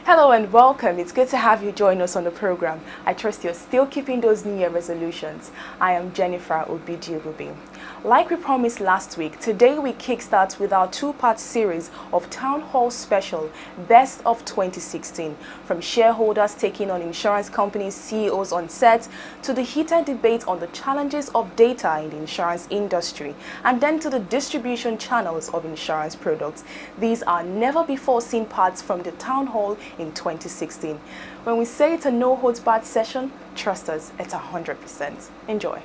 Hello and welcome. It's good to have you join us on the program. I trust you're still keeping those New Year resolutions. I am Jennifer Obidiobubi. Like we promised last week, today we kickstart with our two-part series of Town Hall Special Best of 2016. From shareholders taking on insurance companies' CEOs on set, to the heated debate on the challenges of data in the insurance industry, and then to the distribution channels of insurance products. These are never-before-seen parts from the Town Hall in 2016. When we say it's a no-holds-barred session, trust us, it's 100%. Enjoy.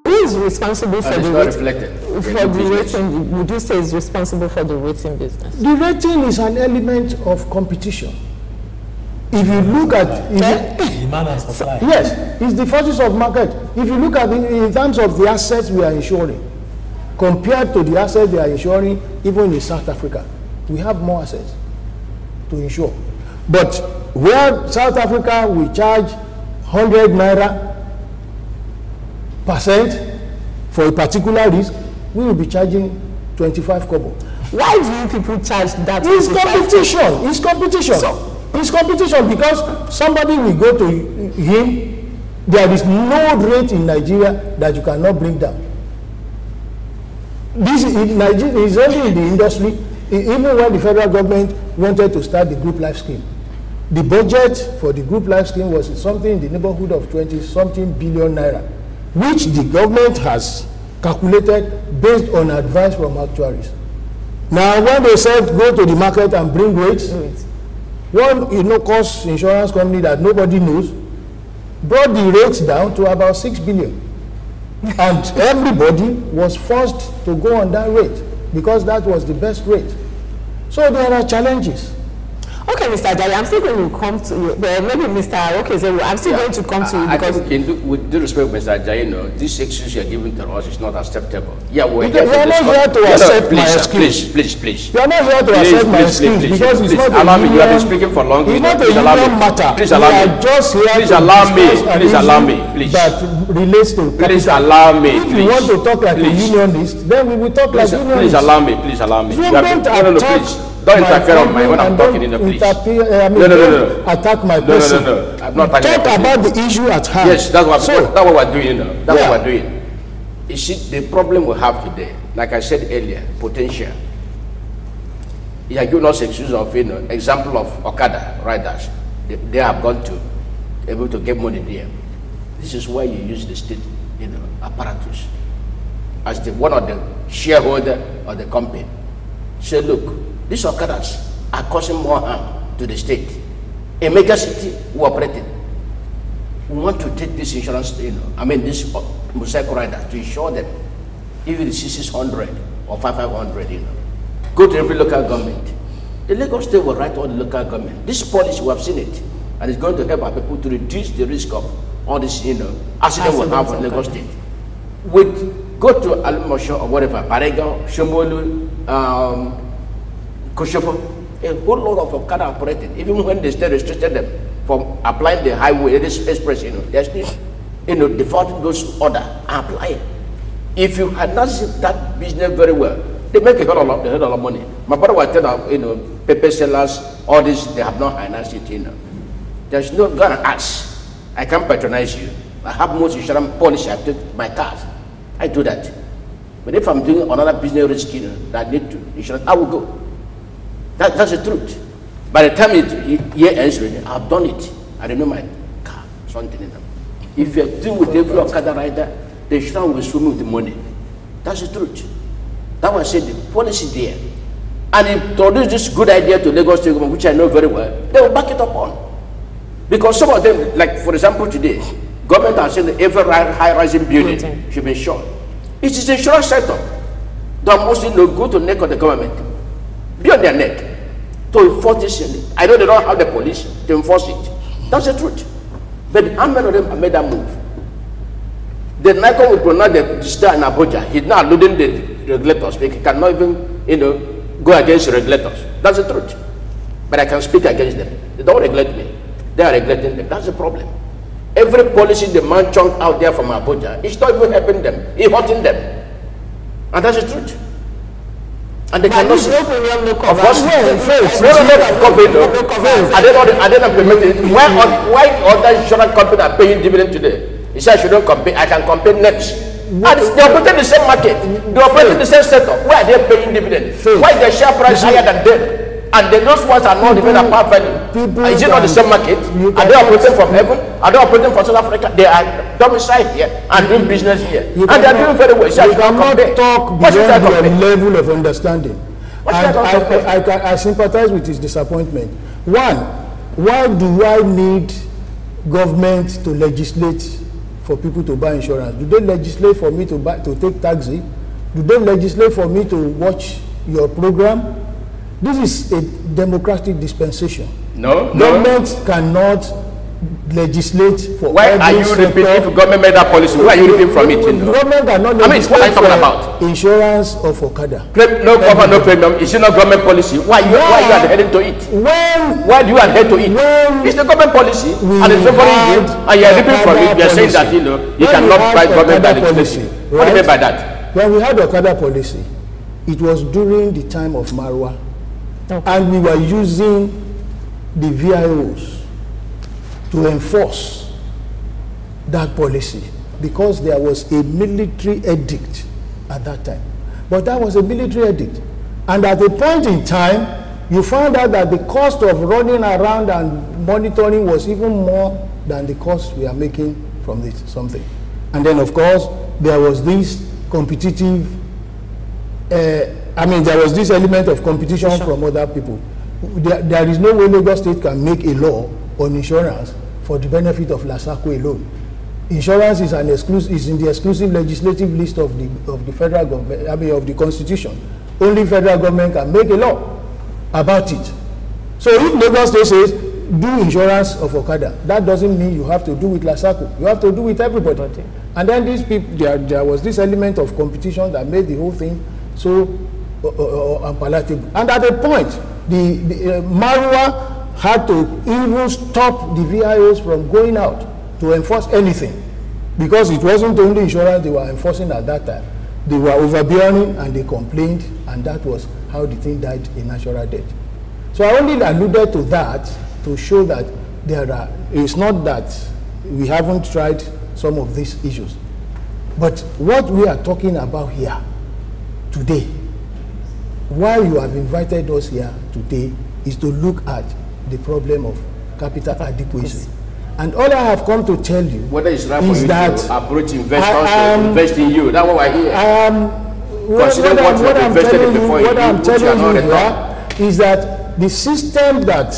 Who is responsible for the rating? Would you say is responsible for the rating business? The rating is an element of competition. If you look at demand and supply. Yes, it's the forces of market. If you look at it in terms of the assets we are insuring, compared to the assets they are insuring, even in South Africa, we have more assets to insure. But where South Africa we charge 100 naira % for a particular risk, we will be charging 25 kobo. Why do you people charge that? It's competition. It's competition. It's competition because somebody will go to him. There is no rate in Nigeria that you cannot bring down. This in Nigeria is only in the industry. Even when the federal government wanted to start the group life scheme, the budget for the group life scheme was something in the neighborhood of 20-something billion naira, which the government has calculated based on advice from actuaries. Now, when they said go to the market and bring rates, one cost insurance company that nobody knows brought the rates down to about 6 billion. And everybody was forced to go on that rate because that was the best rate. So there are challenges. Okay, Mr. Jai, I'm still going to come to you. Maybe Mr. Okezero, I'm still going to come to you because with due respect, Mr. Jai, this excuse you're giving to us is not acceptable. Yeah, we're not here to accept my excuse. Please. You're not here to accept my excuse because it's not allow me. You have been speaking for long. It's not a union matter. Please allow me. Just here please allow me. Please allow me. Please. That relates to. Please allow me. If you want to talk like a unionist, then we will talk like unionists. Please allow me. Please allow me. No, please. Don't interfere on my when I'm talking in the police. No. Attack my person. No. I'm not talking about the issue at hand. Yes, that's what we're doing now. That's what we're doing. You see, the problem we have today, like I said earlier, potential. You are giving us excuse of example of Okada riders. They have gone to able to get money there. This is why you use the state, apparatus as the one of the shareholder of the company. Say, look, these Okadas are causing more harm to the state. A major city who operated. We want to take this insurance, this motorcycle riders to insure them. If it is 600 or 500, go to every local government. The Lagos State will write all the local government. This policy, we have seen it, and it's going to help our people to reduce the risk of all this, accident will have in Lagos State. Go to Almosho or whatever, Parega, Shomolu, Koshofo, a whole lot of Okada operated, even when they still restricted them from applying the highway, this express, they're still, defaulting those orders and applying. If you had not seen that business very well, they make a whole lot of money. My brother was telling paper sellers, all this, they have not financed it, There's no going to ask. I can't patronize you. I have most insurance policy, I take my cars. I do that. But if I'm doing another business risk, that I need to insurance, I will go. That's the truth. By the time year ends, I've done it. I renew my car, something in them. If you're dealing with every Okada rider, the insurance will swim with the money. That's the truth. That was said the policy there. And if introduce this good idea to Lagos State government, which I know very well, they will back it up on. Because some of them, like for example today, government has said that every high-rising building should be insured. It is the insurance sector that mostly go to the neck of the government, be on their neck to enforce this. I know they don't have the police to enforce it. That's the truth. But how many of them have made that move? The NICOM will pronounce the star in Abuja. He's not alluding the regulators. They cannot even, go against the regulators. That's the truth. But I can speak against them. They don't regulate me. They are regulating them. That's the problem. Every policy the man chunked out there from Abuja, it's not even helping them. It's hurting them. And that's the truth. And they cannot see. No premium, no cover. Of course, no, are they not permitted? Why other insurance companies are paying dividend today? He said I shouldn't compare. I can compare next. And they operate in the same market. They operate in the same setup. Why are they paying dividend? Why is their share price higher than them? And then those ones are not even a part value. Is it not the same market? Are they operating from heaven? Are they operating from South Africa? They are domiciled here and doing business here. And they are doing very well. So you cannot talk beyond your level of understanding. And I sympathize with his disappointment. One, why do I need government to legislate for people to buy insurance? Do they legislate for me to take taxi? Do they legislate for me to watch your program? This is a democratic dispensation. No. Government cannot legislate for. Why are you repeating? If government made that policy, why are you repeating from it? Government cannot legislate what are you talking about? Insurance of Okada. No cover, no premium. Is it not government policy? Why you adhering to it? Why do you adhere to it? It's the government policy, and it's favoring you, and you are repeating from it. You are saying that you cannot buy government by legislation. What do you mean by that? When we had Okada policy, it was during the time of Marwa. Okay. And we were using the VIOs to enforce that policy because there was a military edict at that time. But that was a military edict. And at a point in time, you found out that the cost of running around and monitoring was even more than the cost we are making from this something. And then, of course, there was this competitive there was this element of competition from other people. There is no way Lagos State can make a law on insurance for the benefit of LASACO alone. Insurance is in the exclusive legislative list of the federal government, of the Constitution. Only federal government can make a law about it. So if Lagos State says, do insurance of Okada, that doesn't mean you have to do with LASACO. You have to do with everybody. And then these people, there was this element of competition that made the whole thing so unpalatable. And at a point, the Marwa had to even stop the VIOs from going out to enforce anything, because it wasn't only insurance they were enforcing at that time. They were overbearing and they complained, and that was how the thing died a natural death. So I only alluded to that to show that it's not that we haven't tried some of these issues, but what we are talking about here today, why you have invited us here today, is to look at the problem of capital adequacy. And all I have come to tell you whether it's right is that to approach investors to invest in you. That's what we're here. What I'm telling you here is that the system that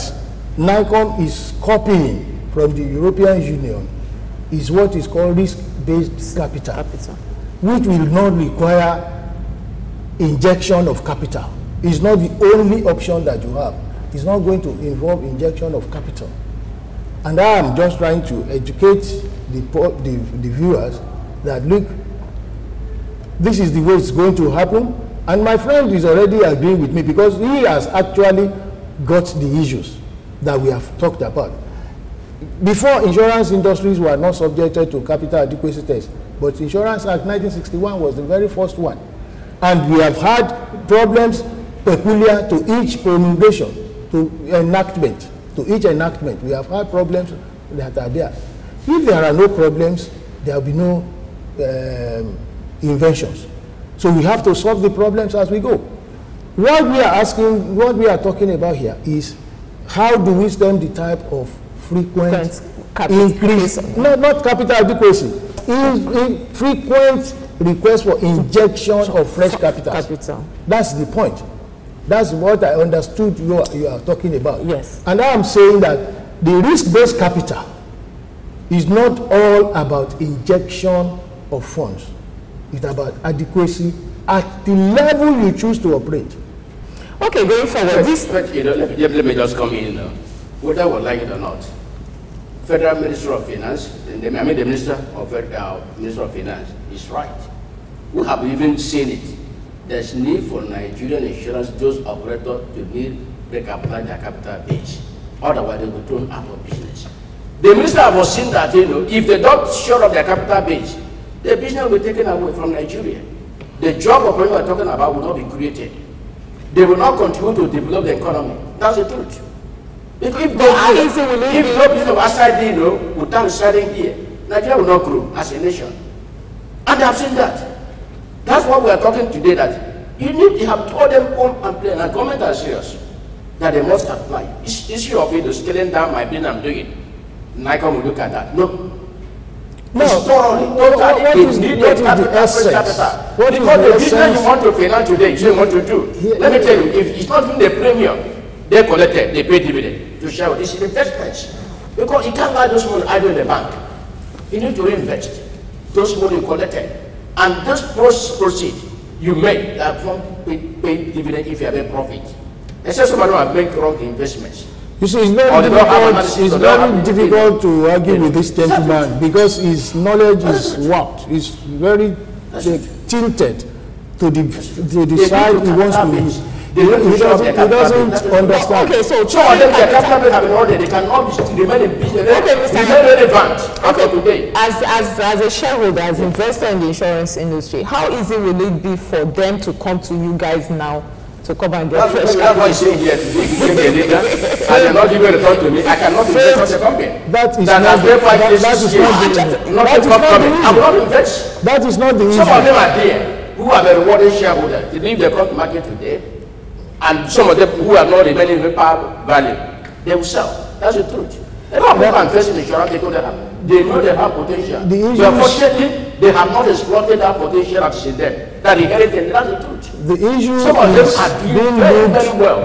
NICOM is copying from the European Union is what is called risk-based capital, which will not require injection of capital. It's not the only option that you have. It's not going to involve injection of capital. And I am just trying to educate the viewers that, look, this is the way it's going to happen. And my friend is already agreeing with me because he has actually got the issues that we have talked about. Before, insurance industries were not subjected to capital adequacy tests, but Insurance Act 1961 was the very first one. And we have had problems peculiar to each promulgation, to enactment. To each enactment, we have had problems that are there. If there are no problems, there will be no inventions. So we have to solve the problems as we go. What we are talking about here is how do we stem the type of frequent increase, not capital adequacy, frequent request for injection of fresh capital. That's the point. That's what I understood you are talking about. Yes. And I am saying that the risk-based capital is not all about injection of funds. It's about adequacy at the level you choose to operate. Okay, going forward, let me just come in. Whether we like it or not, Federal Minister of Finance, the Minister of Finance is right. We have even seen it. There's need for Nigerian insurance, those operators to recapitalize their capital base. Otherwise, they will turn out of business. The minister has seen that, if they don't shore up their capital base, the business will be taken away from Nigeria. The job opportunity we're talking about will not be created. they will not continue to develop the economy. That's the truth. If no business outside, without residing here, Nigeria will not grow as a nation. And I've seen that. That's what we are talking today, that you need to have told them on and play, and the government are serious that they must apply. It's issue of scaling down my business I'm doing. Nikon will look at that. No. It's totally, what is the essence? Because the business you want to finance today, you want to do. Let me tell you, if it's not in the premium, they collected, they pay dividend to share. This is investments. Because you can't buy those money idle in the bank. You need to reinvest those money you collected. And this proceed you make that from pay dividend if you have a profit. Except somebody will make wrong investments. You see, it's very difficult to argue with this gentleman because his knowledge is warped. It's very tinted to the side he wants to use. He doesn't understand. Okay, so some of them, their capital have been ordered. They cannot remain in business. It's not relevant after today. As a shareholder, as an investor in the insurance industry, how easy will it be for them to come to you guys now to come and get fresh capital? That's what I'm saying here today. You give me a leader, and they're not giving a return to me. I cannot invest in the company. That is not the issue. Some of them are there who are the rewarded shareholders. They leave the stock market today. And some of them who are not remaining in power value, they will sell. That's the truth. They don't have invest in insurance, they know they have potential. But unfortunately, they have not exploited that potential that is in them. That inheritance, that's the truth. The issue some of them are doing very well.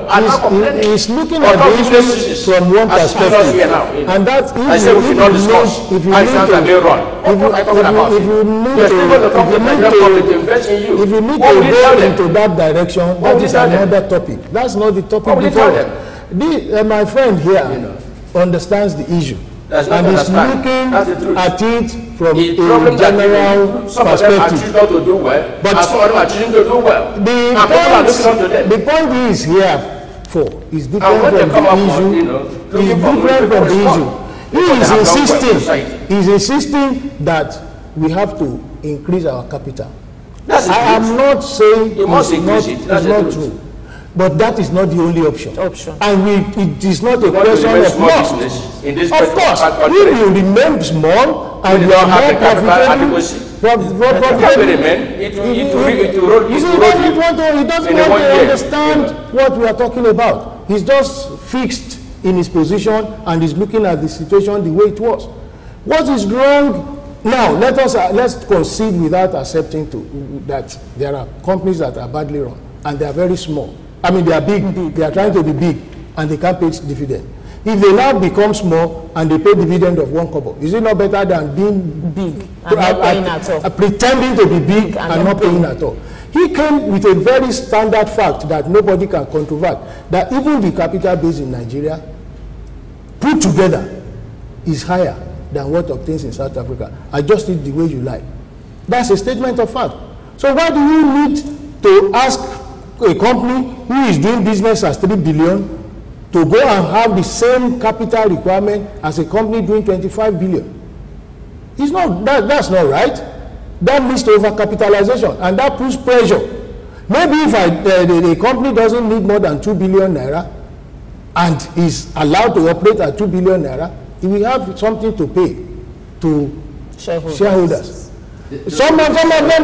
He's looking at the issues from one perspective. And that issue, if you need to go into that direction, that is another topic. That's not the topic before. My friend here understands the issue. And is looking at it from a general perspective. Some of them are choosing not to do well, but some of them are choosing to do well. The point is here is different from the issue. He is insisting that we have to increase our capital. I am not saying it's not true. But that is not the only option. And it is not a question of must. Of course, if you remain small and you are more profitable, he doesn't want to understand what we are talking about. He's just fixed in his position and is looking at the situation the way it was. What is wrong? Now, let's concede without accepting that there are companies that are badly run and they are very small. I mean, they are big, they are trying to be big, and they can't pay dividend. If they now become small and they pay dividend of 1 kobo, is it not better than being big and not paying at all? Pretending to be big and not paying at all. He came with a very standard fact that nobody can controvert, that even the capital base in Nigeria, put together, is higher than what obtains in South Africa. Adjust it the way you like. That's a statement of fact. So why do you need to ask a company who is doing business as 3 billion to go and have the same capital requirement as a company doing 25 billion? It's not, that's not right. That leads to overcapitalization, and that puts pressure. Maybe if the company doesn't need more than 2 billion naira and is allowed to operate at 2 billion naira, it will have something to pay to shareholders. Some of them have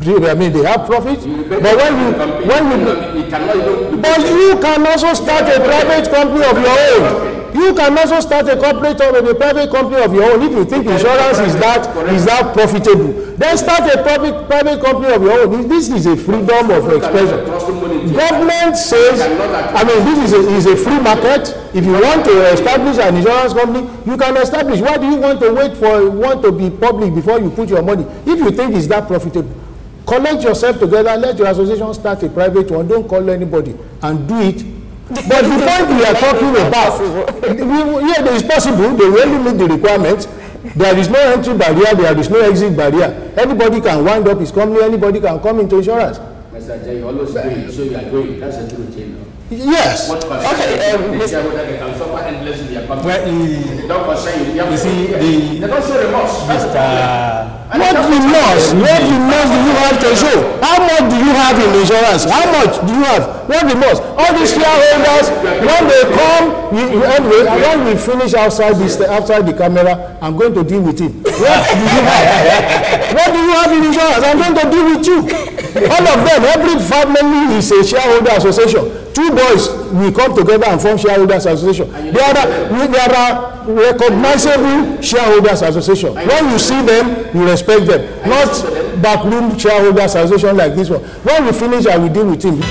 I mean, they have profit, but but you can also start a private company of your own. You can also start a private company of your own if you think insurance is that profitable. Then start a private company of your own. This is a freedom of expression. Government says, I mean, this is a free market. If you want to establish an insurance company, you can establish. Why do you want to be public before you put your money? If you think it's that profitable, collect yourself together, let your association start a private one. Don't call anybody and do it. But the point we are talking about, yeah, it is possible. They really meet the requirements. There is no entry barrier. There is no exit barrier. Anybody can wind up his company. Anybody can come into insurance. Mr. Jay, you always do it, so you are doing. That's the truth, you know. Yes. What concern the shareholder, they can suffer endlessly their company. Well, They don't concern you. you see, they don't show remorse. What remorse do you have to show? How much do you have in insurance? How much do you have? What remorse? All these shareholders, when they come, anyway, when we finish outside the camera, I'm going to deal with him. What do you have? What do you have in insurance? I'm going to deal with you. All of them, every family is a shareholder association. Two boys will come together and form shareholders association. There are recognizable shareholders association. When you see them, you respect them. Not backroom shareholders association like this one. When we finish, I will deal with him.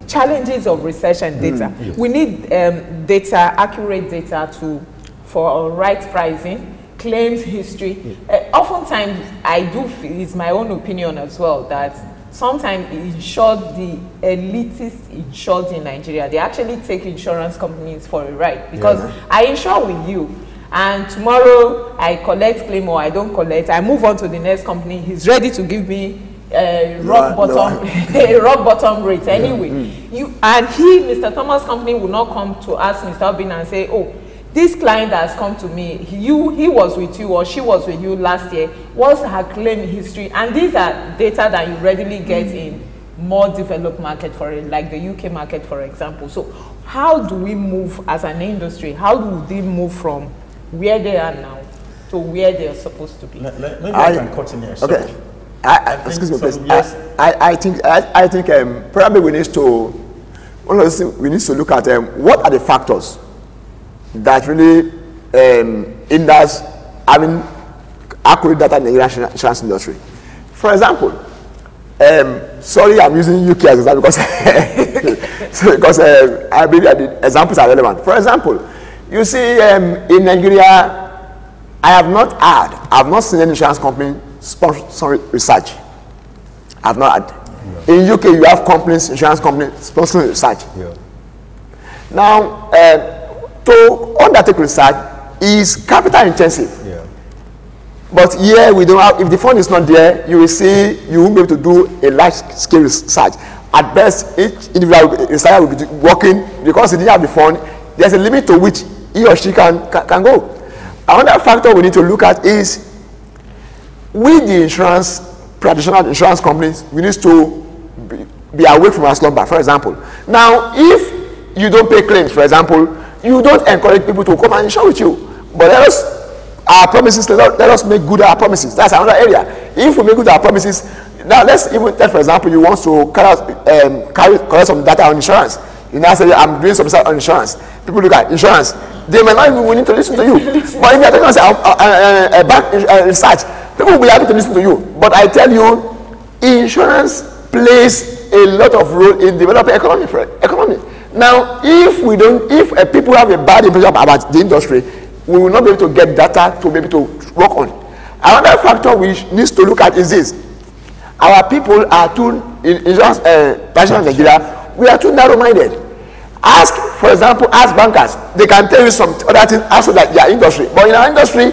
Challenges of recession data. We need data, accurate data for right pricing, claims history. Oftentimes, I do feel, it's my own opinion as well, that sometimes the elitist insured in Nigeria, they actually take insurance companies for a ride. Because I insure with you, and tomorrow I collect claim or I don't collect, I move on to the next company, he's ready to give me rock bottom rate anyway. Mr. Thomas' company will not come to ask Mr. Obin and say, oh, this client has come to me, he was with you or she was with you last year, what's her claim history? And these are data that you readily get in more developed market, like the UK market, for example. So how do we move as an industry? How do we move from where they are now to where they are supposed to be? Maybe I can cut in here. Okay. Excuse me, please. Yes. I think probably we need to look at what are the factors that really hinders having accurate data in the insurance industry. For example, sorry, I'm using UK as example because I believe that the examples are relevant. For example, you see, in Nigeria, I have not seen any insurance company sponsor research. I've not had. In UK, you have insurance companies sponsoring research. Now, to undertake research is capital intensive. But here we don't have, if the fund is not there, you will see you won't be able to do a large scale research. At best, each individual researcher will be working because he didn't have the fund. There's a limit to which he or she can go. Another factor we need to look at is with the traditional insurance companies, we need to be away from our slumber. For example, now if you don't pay claims, for example, you don't encourage people to come and insure with you. But let us make good our promises. That's another area. If we make good our promises, now let's even take, for example, you want to collect some data on insurance. You now say, I'm doing some research on insurance. People look at insurance. They may not even willing to listen to you. But if you're talking about bank research, people will be happy to listen to you. But I tell you, insurance plays a lot of role in developing economy. Now, if people have a bad impression about the industry, we will not be able to get data to be able to work on. Another factor we need to look at is this. Our people are too, in insurance, in Nigeria, we are too narrow-minded. For example, ask bankers. They can tell you some other things after that their industry. But in our industry,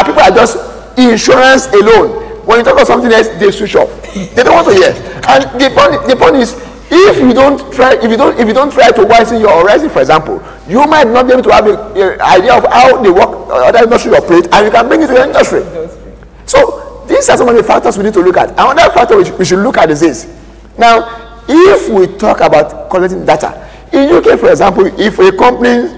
people are just insurance alone. When you talk about something else, they switch off. They don't want to hear. And the point is, if you don't try to widen your horizon, for example, you might not be able to have an idea of how they work, other industry operate, and you can bring it to your industry. So these are some of the factors we need to look at. Another factor we should look at is this. Now, if we talk about collecting data, in UK, for example, if a company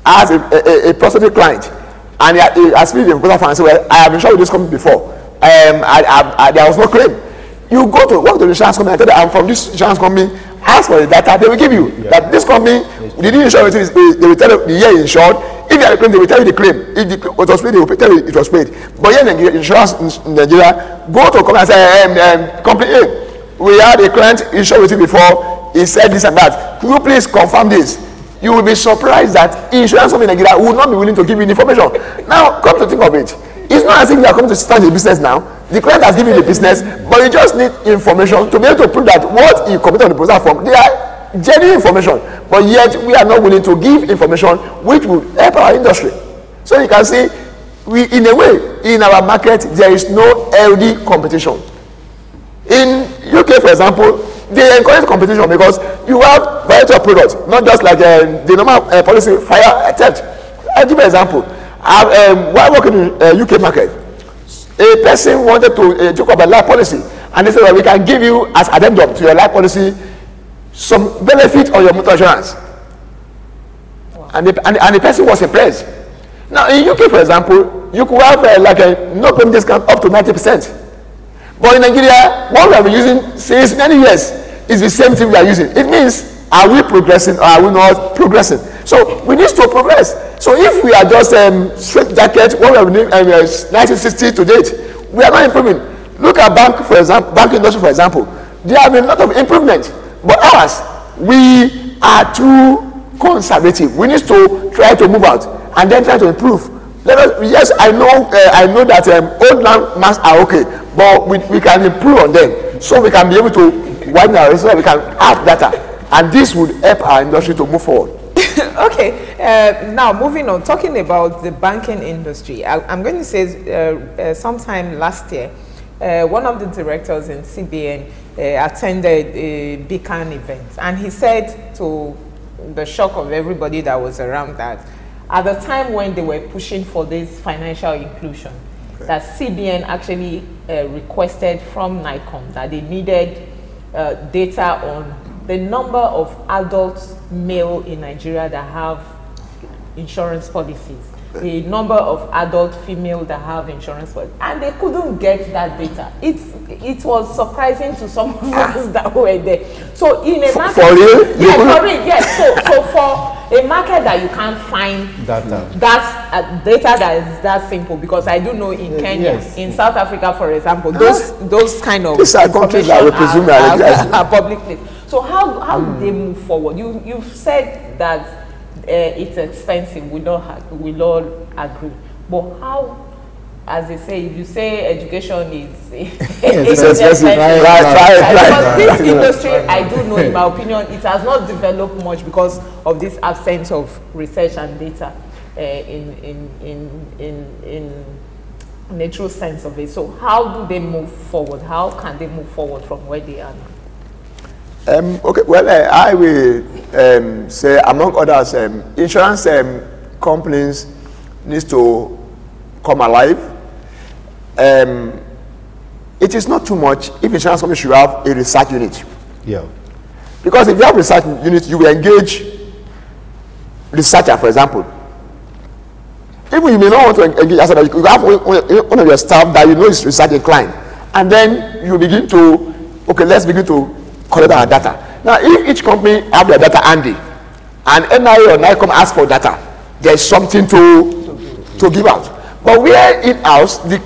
has a prospective client and he has filled the proposal and say, well, I have insured with this company before, there was no claim. You go to work to the insurance company and tell them, I'm from this insurance company, ask for the data, they will give you. That this company, they didn't insure it, they will tell you the year insured. If you have a claim, they will tell you the claim. If it was paid, they will tell you it was paid. But here in insurance in Nigeria, go to a company and say, company A, we had a client insured with you before, he said this and that. Could you please confirm this? You will be surprised that insurance company in Nigeria will not be willing to give you the information. Now, come to think of it, it's not as if you are coming to start a business now. The client has given you the business, but you just need information to be able to prove that what you committed on the proposal form, they are genuine information. But yet, we are not willing to give information which will help our industry. So you can see, in a way, in our market, there is no healthy competition. In UK, for example, they encourage competition because you have variety of products, not just like the normal policy fire theft. I'll give you an example. While working in UK market, a person wanted to talk about life policy, and they said, well, we can give you as addendum to your life policy some benefit on your motor insurance. Wow. And the person was impressed. Now in UK, for example, you could have like a no payment discount up to 90%. But in Nigeria, what we have been using since many years is the same thing we are using. It means, are we progressing or are we not progressing? So we need to progress. So if we are just straight jacket, what we have been doing 1960 to date, we are not improving. Look at bank, for example, bank industry, for example. There have been a lot of improvement, but ours, we are too conservative. We need to try to move out and then try to improve. Yes, I know that old landmarks are okay, but we can improve on them, so we can be able to widen our resources, so we can have data, and this would help our industry to move forward. Okay, now moving on, talking about the banking industry, I'm going to say sometime last year, one of the directors in CBN attended a Beacon event, and he said, to the shock of everybody that was around, that at the time when they were pushing for this financial inclusion, that CBN actually requested from NICOM that they needed data on the number of adult male in Nigeria that have insurance policies, the number of adult female that have insurance policies, and they couldn't get that data. It was surprising to some of us that were there. So in a market, for real? Yeah, for real, yes. So for a market that you can't find data that is that simple, because I do know in Kenya, yes, in South Africa, for example, those kind of these are countries that we presume are publicly. So how do they move forward? You've said that it's expensive. We all agree, but how? As they say, if you say education is expensive, right. This industry, I do know, in my opinion, it has not developed much because of this absence of research and data in the true sense of it. So how do they move forward? How can they move forward from where they are now? Okay, well, I will say, among others, insurance companies need to come alive. It is not too much if insurance company should have a research unit. Yeah. Because if you have a research unit, you will engage researcher, for example. Even you may not want to engage, as you have one of your staff that you know is research inclined, and then you begin to, okay, let's begin to collect our data. Now, if each company have their data handy, and NIA or NICOM ask for data, there's something to give out. But where in-house, each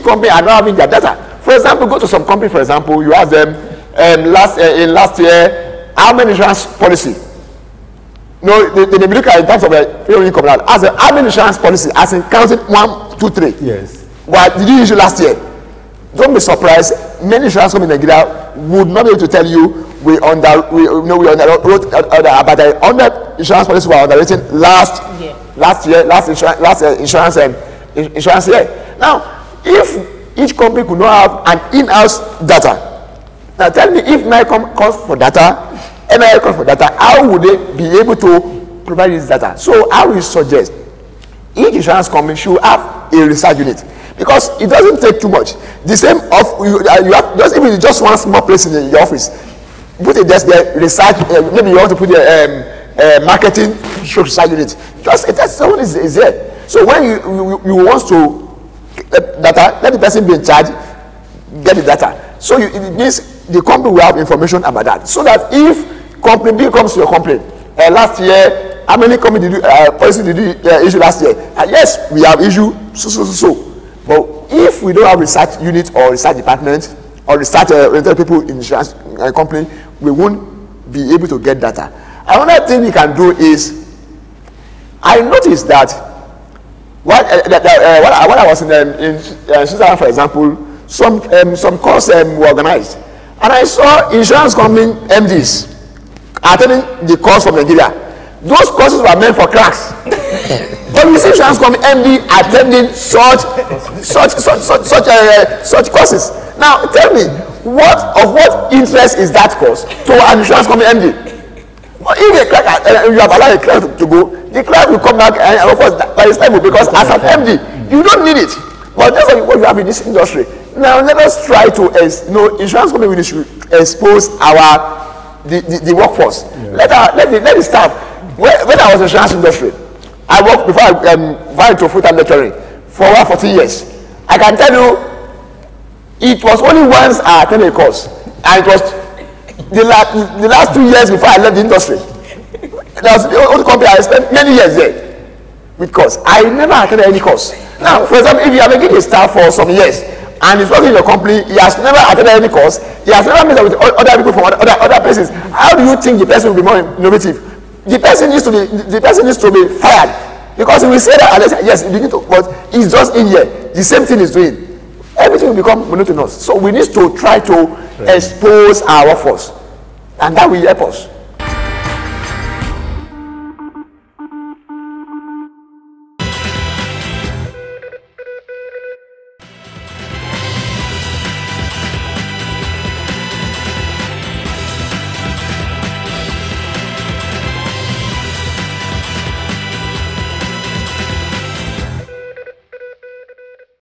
company are not having their data. For example, go to some company, for example, you ask them, last year, how many insurance policy? No, they look at in terms of income. As how many insurance policy? As in counting 1, 2, 3. Yes. What did you issue last year? Don't be surprised. Many insurance companies in Nigeria would not be able to tell you we underwrote about 100 insurance policies were underwritten last insurance year. Now, if each company could not have an in-house data, now tell me, if NICOM calls for data, NIA calls for data, how would they be able to provide this data? So I will suggest each insurance company should have a research unit, because it doesn't take too much. The same of you have just one small place in your office. Put it just there, research. Maybe you want to put the marketing research unit. Just someone is there. So when you want to data, let the person be in charge, get the data. So it means the company will have information about that. So that if company B comes to your company, last year, how many company policy did you issue last year? Yes, we have issued so. But if we don't have research unit or research department or research people in insurance company, we won't be able to get data. Another thing we can do is, I noticed that when I was in Switzerland, for example, some courses were organized, and I saw insurance company MDs attending the course from Nigeria. Those courses were meant for cracks. But you see insurance company MD attending such courses. Now tell me, what interest is that course to an insurance company MD? But if a clerk, you have allowed a clerk to go, the clerk will come back and of course by his time because as an MD, you don't need it. But that's what you have in this industry. Now let us try to, insurance company really should expose the workforce. Yeah. Let the staff. When I was in the insurance industry, I worked before I went into full-time lecturing for over 14 years. I can tell you, it was only once I attended a course, and it was the last 2 years before I left the industry. That was the only company I spent many years there with course. I never attended any course. Now, for example, if you are making a staff for some years and he's working in your company, he has never attended any course, he has never met with other people from other places. How do you think the person will be more innovative? The person needs to be fired because he will say that yes, you need to, but he's just in here. The same thing he's doing. Everything will become monotonous. So we need to try to expose our workforce, and that will help us.